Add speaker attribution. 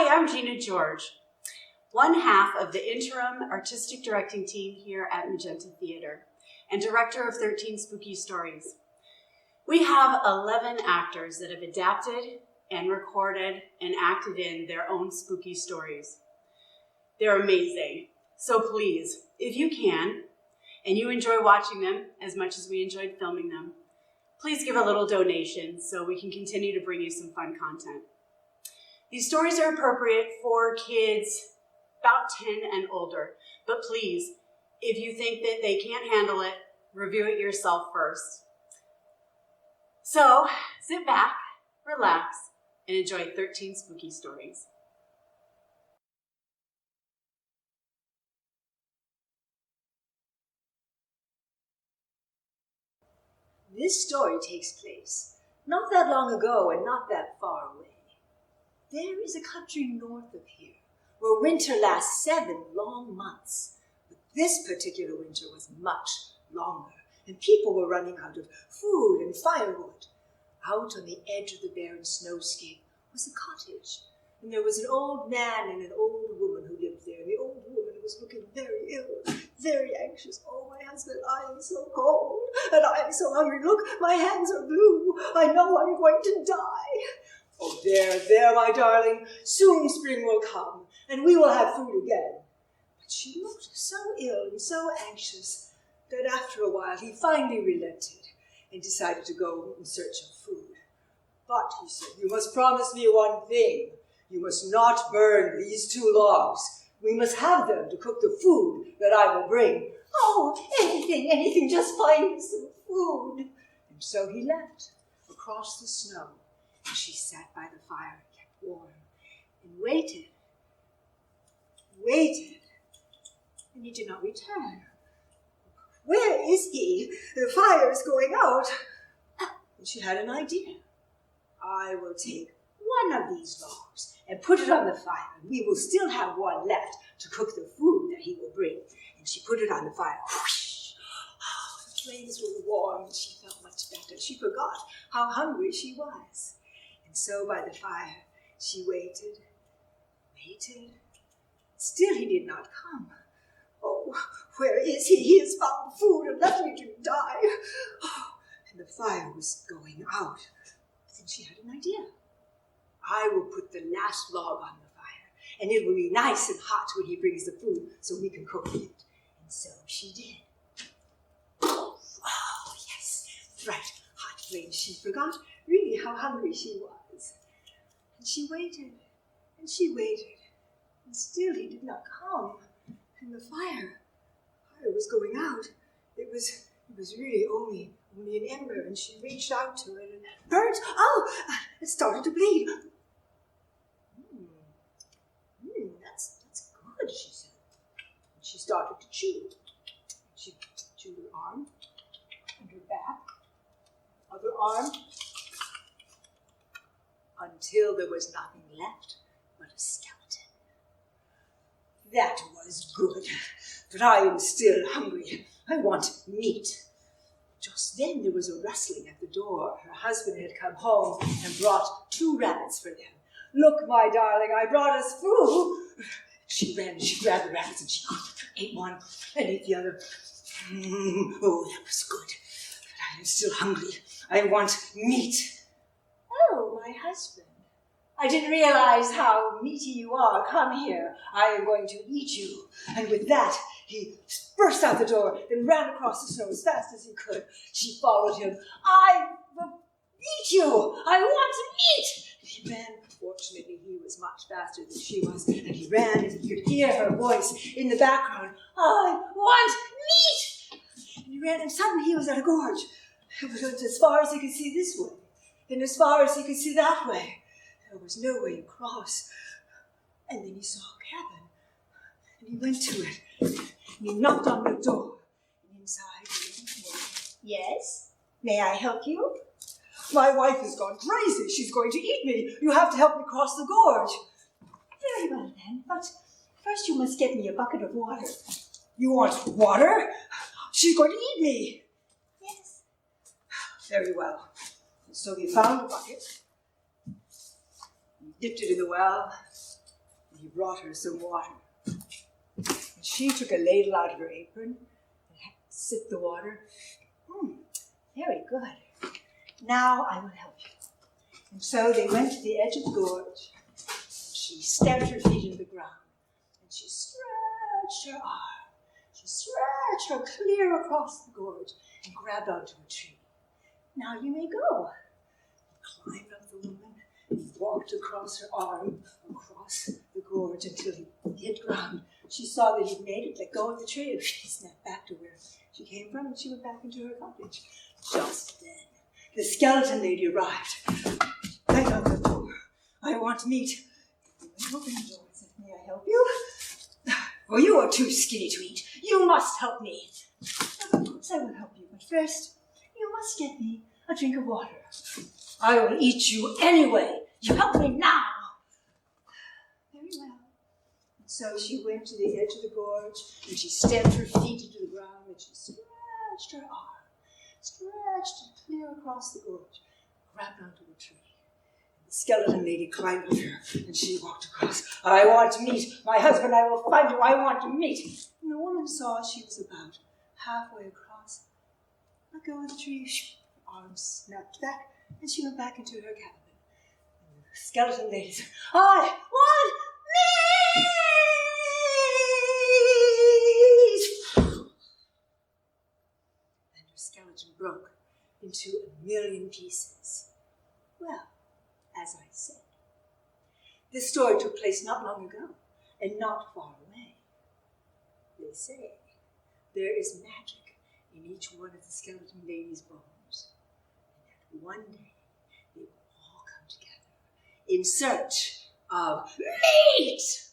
Speaker 1: Hi, I'm Gina George, one half of the interim artistic directing team here at Magenta Theater and director of 13 Spooky Stories. We have 11 actors that have adapted and recorded and acted in their own spooky stories. They're amazing. So please, if you can, and you enjoy watching them as much as we enjoyed filming them, please give a little donation so we can continue to bring you some fun content. These stories are appropriate for kids about 10 and older, but please, if you think that they can't handle it, review it yourself first. So, sit back, relax, and enjoy 13 Spooky Stories.
Speaker 2: This story takes place not that long ago and not that far away. There is a country north of here where winter lasts 7 long months. But this particular winter was much longer, and people were running out of food and firewood. Out on the edge of the barren snowscape was a cottage, and there was an old man and an old woman who lived there. And the old woman was looking very ill, very anxious. "Oh, my husband, I am so cold, and I am so hungry. Look, my hands are blue. I know I'm going to die." "Oh, there, my darling. Soon spring will come, and we will have food again." But she looked so ill and so anxious that after a while he finally relented and decided to go in search of food. "But," he said, "you must promise me one thing. You must not burn these 2 logs. We must have them to cook the food that I will bring." "Oh, anything, just find me some food." And so he left across the snow. She sat by the fire and kept warm and waited, and he did not return. "Where is he? The fire is going out." And she had an idea. "I will take one of these logs and put it on the fire, and we will still have one left to cook the food that he will bring." And she put it on the fire. Whoosh! Oh, the flames were warm, and she felt much better. She forgot how hungry she was. And so by the fire, she waited. Still he did not come. "Oh, where is he? He has found food and left me to die." Oh, and the fire was going out. Then she had an idea. "I will put the last log on the fire, and it will be nice and hot when he brings the food so we can cook it." And so she did. Oh, yes, bright, hot flames. She forgot really how hungry she was. And she waited, and still he did not come. And the fire was going out. It was really only an ember, and she reached out to it and it burnt. Oh, it started to bleed. That's good," she said. And she started to chew. She chewed her arm and her back, other arm, until there was nothing left but a skeleton. "That was good, but I am still hungry. I want meat." Just then there was a rustling at the door. Her husband had come home and brought 2 rabbits for them. "Look, my darling, I brought us food." She ran and she grabbed the rabbits and she ate one and ate the other. Oh, that was good, but I am still hungry. I want meat." "Oh, my husband, I didn't realize how meaty you are. Come here. I am going to eat you." And with that, he burst out the door and ran across the snow as fast as he could. She followed him. "I will eat you. I want meat." He ran. Fortunately, he was much faster than she was, and he ran and he could hear her voice in the background. "I want meat." And he ran, and suddenly he was at a gorge. It was as far as he could see this way, and as far as he could see that way. There was no way across. And then he saw a cabin, and he went to it, and he knocked on the door, and inside there was a woman. "Yes? May I help you?" "My wife has gone crazy. She's going to eat me. You have to help me cross the gorge." "Very well then, but first you must get me a bucket of water." "You want water? She's going to eat me." "Yes." "Very well." So he found a bucket, he dipped it in the well, He brought her some water. And she took a ladle out of her apron and sipped the water. Very good. Now I will help you. And so they went to the edge of the gorge. And she stamped her feet in the ground. And she stretched her arm. She stretched her clear across the gorge and grabbed onto a tree. Now you may go. He climbed up the woman. He walked across her arm, across the gorge until he hit ground. She saw that he'd made it, let go of the tree, and she snapped back to where she came from, and she went back into her cottage. Just then, the skeleton lady arrived. Let out the door. I want meat. He opened the door and said, may I help you? Oh, you are too skinny to eat. You must help me. Of course I will help you, but first, you must get me a drink of water. I will eat you anyway. You help me now. Very well. And so she went to the edge of the gorge, and she stamped her feet into the ground, and she stretched her arm, stretched it clear across the gorge, grabbed onto a tree. The skeleton lady climbed with her, and she walked across. I want meat. My husband, I will find you. I want meat. And the woman saw she was about halfway across. Let go of the tree. Her arms snapped back, and she went back into her cabin. And the skeleton lady said, I want meat! And her skeleton broke into 1,000,000 pieces. Well, as I said, this story took place not long ago and not far away. They say there is magic in each one of the skeleton lady's bones, and that one day they will all come together in search of meat!